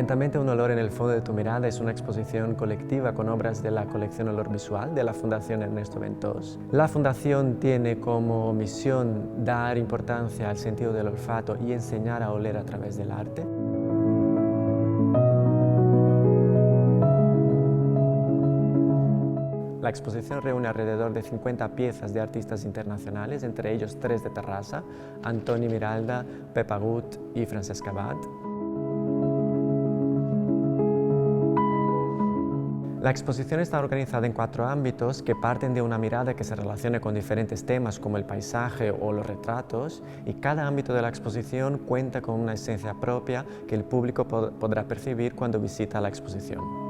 Atentamente un olor en el fondo de tu mirada es una exposición colectiva con obras de la colección Olor Visual de la Fundación Ernesto Ventós. La Fundación tiene como misión dar importancia al sentido del olfato y enseñar a oler a través del arte. La exposición reúne alrededor de 50 piezas de artistas internacionales, entre ellos 3 de Terrassa, Antoni Miralda, Pep Agut y Francesc Abad. La exposición está organizada en 4 ámbitos que parten de una mirada que se relacione con diferentes temas como el paisaje o los retratos, y cada ámbito de la exposición cuenta con una esencia propia que el público podrá percibir cuando visita la exposición.